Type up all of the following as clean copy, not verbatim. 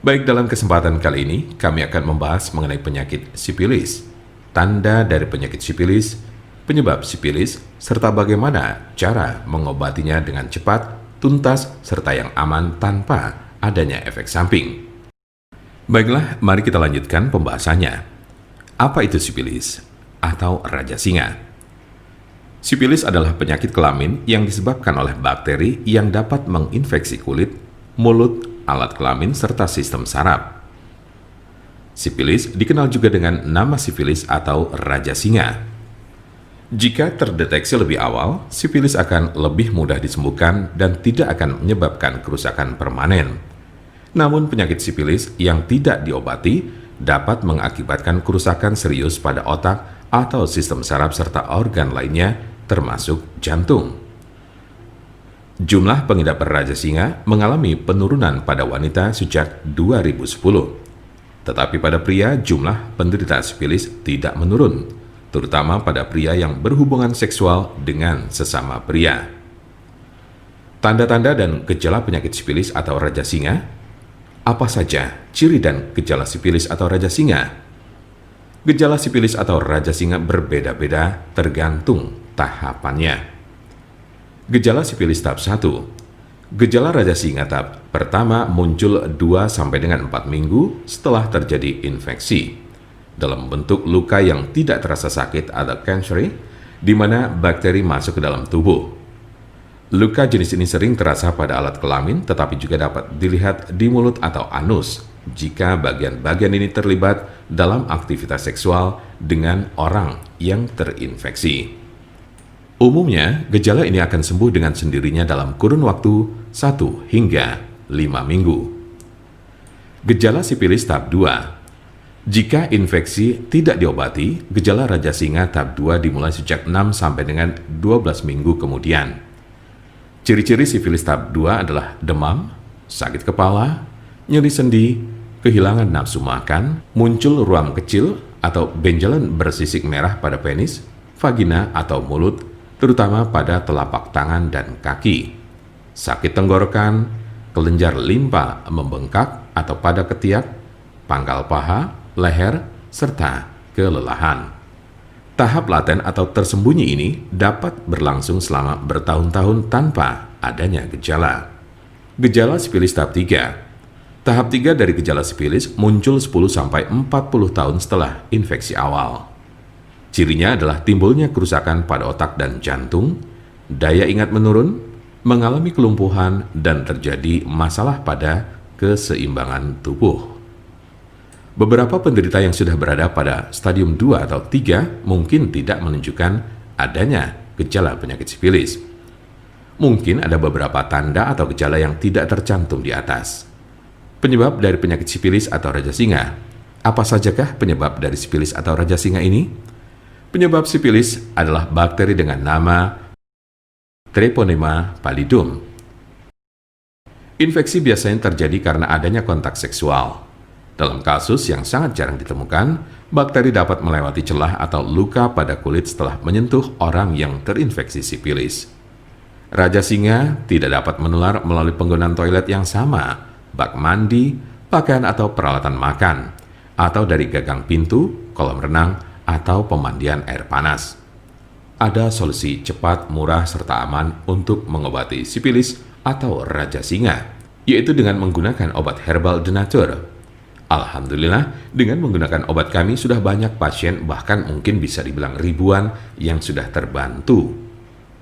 Baik, dalam kesempatan kali ini, kami akan membahas mengenai penyakit sipilis, tanda dari penyakit sipilis, penyebab sipilis, serta bagaimana cara mengobatinya dengan cepat, tuntas, serta yang aman tanpa adanya efek samping. Baiklah, mari kita lanjutkan pembahasannya. Apa itu sipilis atau raja singa? Sipilis adalah penyakit kelamin yang disebabkan oleh bakteri yang dapat menginfeksi kulit, mulut, alat kelamin, serta sistem saraf. Sipilis dikenal juga dengan nama sifilis atau raja singa. Jika terdeteksi lebih awal, sipilis akan lebih mudah disembuhkan dan tidak akan menyebabkan kerusakan permanen. Namun penyakit sipilis yang tidak diobati dapat mengakibatkan kerusakan serius pada otak atau sistem saraf serta organ lainnya termasuk jantung. Jumlah pengidap raja singa mengalami penurunan pada wanita sejak 2010. Tetapi pada pria, jumlah penderita sipilis tidak menurun, terutama pada pria yang berhubungan seksual dengan sesama pria. Tanda-tanda dan gejala penyakit sipilis atau raja singa. Apa saja ciri dan gejala sipilis atau raja singa? Gejala sipilis atau raja singa berbeda-beda tergantung tahapannya. Gejala sipilis tahap 1. Gejala raja singa tahap pertama muncul 2-4 minggu setelah terjadi infeksi dalam bentuk luka yang tidak terasa sakit atau cancer, di mana bakteri masuk ke dalam tubuh. Luka jenis ini sering terasa pada alat kelamin, tetapi juga dapat dilihat di mulut atau anus jika bagian-bagian ini terlibat dalam aktivitas seksual dengan orang yang terinfeksi. Umumnya, gejala ini akan sembuh dengan sendirinya dalam kurun waktu 1 hingga 5 minggu. Gejala sipilis tahap 2. Jika infeksi tidak diobati, gejala raja singa tahap 2 dimulai sejak 6-12 minggu kemudian. Ciri-ciri sipilis tahap 2 adalah demam, sakit kepala, nyeri sendi, kehilangan nafsu makan, muncul ruam kecil atau benjolan bersisik merah pada penis, vagina atau mulut, terutama pada telapak tangan dan kaki, sakit tenggorokan, kelenjar limpa membengkak atau pada ketiak, pangkal paha, leher, serta kelelahan. Tahap laten atau tersembunyi ini dapat berlangsung selama bertahun-tahun tanpa adanya gejala. Gejala sipilis tahap 3. Tahap 3 dari gejala sipilis muncul 10-40 tahun setelah infeksi awal. Cirinya adalah timbulnya kerusakan pada otak dan jantung, daya ingat menurun, mengalami kelumpuhan, dan terjadi masalah pada keseimbangan tubuh. Beberapa penderita yang sudah berada pada stadium 2 atau 3 mungkin tidak menunjukkan adanya gejala penyakit sipilis. Mungkin ada beberapa tanda atau gejala yang tidak tercantum di atas. Penyebab dari penyakit sipilis atau raja singa. Apa sajakah penyebab dari sipilis atau raja singa ini? Penyebab sipilis adalah bakteri dengan nama Treponema pallidum. Infeksi biasanya terjadi karena adanya kontak seksual. Dalam kasus yang sangat jarang ditemukan, bakteri dapat melewati celah atau luka pada kulit setelah menyentuh orang yang terinfeksi sipilis. Raja singa tidak dapat menular melalui penggunaan toilet yang sama, bak mandi, pakaian atau peralatan makan, atau dari gagang pintu, kolam renang, atau pemandian air panas. Ada solusi cepat, murah, serta aman untuk mengobati sipilis atau raja singa, yaitu dengan menggunakan obat herbal de nature. Alhamdulillah, dengan menggunakan obat kami sudah banyak pasien, bahkan mungkin bisa dibilang ribuan yang sudah terbantu.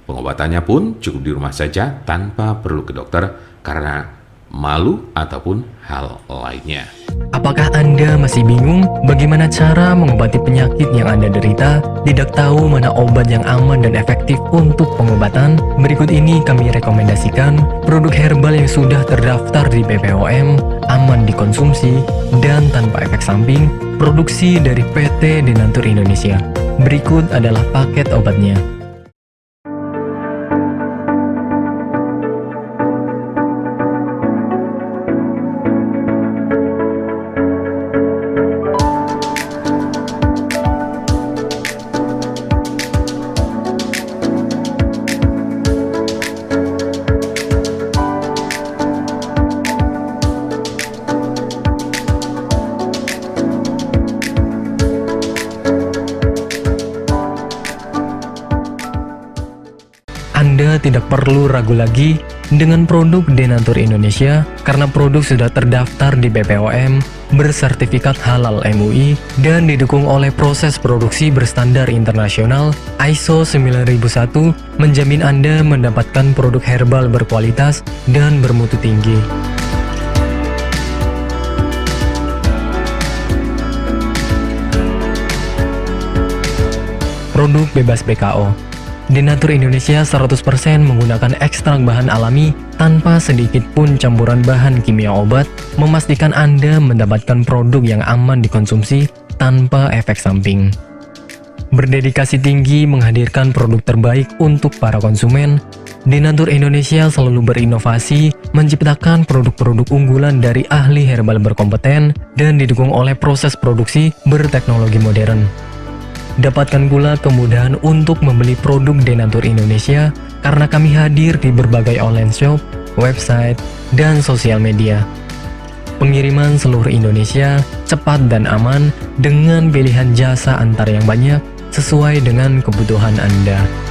Pengobatannya pun cukup di rumah saja tanpa perlu ke dokter karena malu ataupun hal lainnya. Apakah Anda masih bingung bagaimana cara mengobati penyakit yang Anda derita? Tidak tahu mana obat yang aman dan efektif untuk pengobatan? Berikut ini kami rekomendasikan produk herbal yang sudah terdaftar di BPOM, aman dikonsumsi, dan tanpa efek samping, produksi dari PT Denatur Indonesia. Berikut adalah paket obatnya. Anda tidak perlu ragu lagi dengan produk Denatur Indonesia karena produk sudah terdaftar di BPOM, bersertifikat halal MUI, dan didukung oleh proses produksi berstandar internasional ISO 9001, menjamin Anda mendapatkan produk herbal berkualitas dan bermutu tinggi. Produk bebas BKO. Denatur Indonesia 100% menggunakan ekstrak bahan alami tanpa sedikit pun campuran bahan kimia obat, memastikan Anda mendapatkan produk yang aman dikonsumsi tanpa efek samping. Berdedikasi tinggi menghadirkan produk terbaik untuk para konsumen, Denatur Indonesia selalu berinovasi, menciptakan produk-produk unggulan dari ahli herbal berkompeten dan didukung oleh proses produksi berteknologi modern. Dapatkan pula kemudahan untuk membeli produk Denatur Indonesia karena kami hadir di berbagai online shop, website, dan sosial media. Pengiriman seluruh Indonesia cepat dan aman dengan pilihan jasa antar yang banyak sesuai dengan kebutuhan Anda.